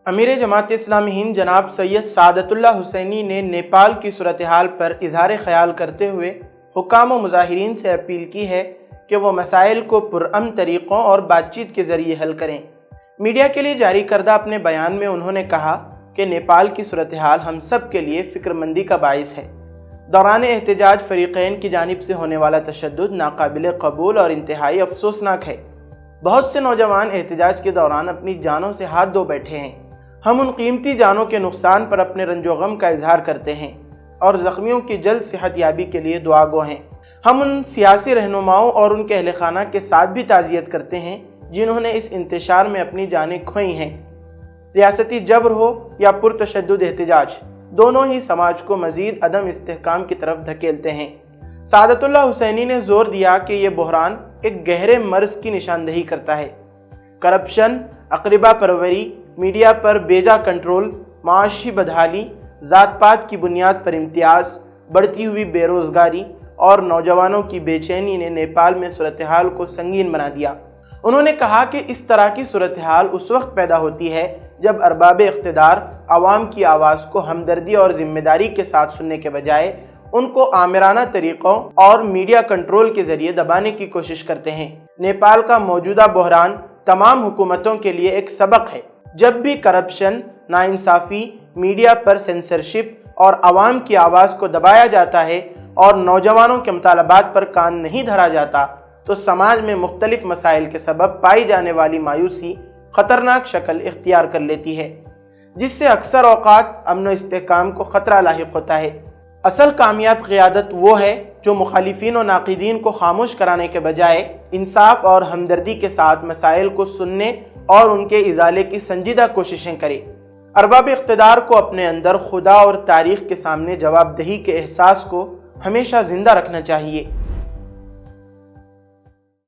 امیر جماعت اسلامی ہند جناب سید سعادت اللہ حسینی نے نیپال کی صورتحال پر اظہار خیال کرتے ہوئے حکام و مظاہرین سے اپیل کی ہے کہ وہ مسائل کو پرامن طریقوں اور بات چیت کے ذریعے حل کریں۔ میڈیا کے لیے جاری کردہ اپنے بیان میں انہوں نے کہا کہ نیپال کی صورتحال ہم سب کے لیے فکر مندی کا باعث ہے۔ دوران احتجاج فریقین کی جانب سے ہونے والا تشدد ناقابل قبول اور انتہائی افسوسناک ہے۔ بہت سے نوجوان احتجاج کے دوران اپنی جانوں سے ہاتھ دھو بیٹھے ہیں۔ ہم ان قیمتی جانوں کے نقصان پر اپنے رنج و غم کا اظہار کرتے ہیں اور زخمیوں کی جلد صحت یابی کے لیے دعا گو ہیں۔ ہم ان سیاسی رہنماؤں اور ان کے اہل خانہ کے ساتھ بھی تعزیت کرتے ہیں جنہوں نے اس انتشار میں اپنی جانیں کھوئی ہیں۔ ریاستی جبر ہو یا پرتشدد احتجاج، دونوں ہی سماج کو مزید عدم استحکام کی طرف دھکیلتے ہیں۔ سعادت اللہ حسینی نے زور دیا کہ یہ بحران ایک گہرے مرض کی نشاندہی کرتا ہے۔ کرپشن، اقربا پروری، میڈیا پر بیجا کنٹرول، معاشی بدحالی، ذات پات کی بنیاد پر امتیاز، بڑھتی ہوئی بے روزگاری اور نوجوانوں کی بے چینی نے نیپال میں صورتحال کو سنگین بنا دیا۔ انہوں نے کہا کہ اس طرح کی صورتحال اس وقت پیدا ہوتی ہے جب ارباب اقتدار عوام کی آواز کو ہمدردی اور ذمہ داری کے ساتھ سننے کے بجائے ان کو آمرانہ طریقوں اور میڈیا کنٹرول کے ذریعے دبانے کی کوشش کرتے ہیں۔ نیپال کا موجودہ بحران تمام حکومتوں کے لیے ایک سبق ہے۔ جب بھی کرپشن، ناانصافی، میڈیا پر سینسرشپ اور عوام کی آواز کو دبایا جاتا ہے اور نوجوانوں کے مطالبات پر کان نہیں دھرا جاتا تو سماج میں مختلف مسائل کے سبب پائی جانے والی مایوسی خطرناک شکل اختیار کر لیتی ہے، جس سے اکثر اوقات امن و استحکام کو خطرہ لاحق ہوتا ہے۔ اصل کامیاب قیادت وہ ہے جو مخالفین و ناقدین کو خاموش کرانے کے بجائے انصاف اور ہمدردی کے ساتھ مسائل کو سننے اور ان کے ازالے کی سنجیدہ کوششیں کرے۔ ارباب اقتدار کو اپنے اندر خدا اور تاریخ کے سامنے جواب دہی کے احساس کو ہمیشہ زندہ رکھنا چاہیے۔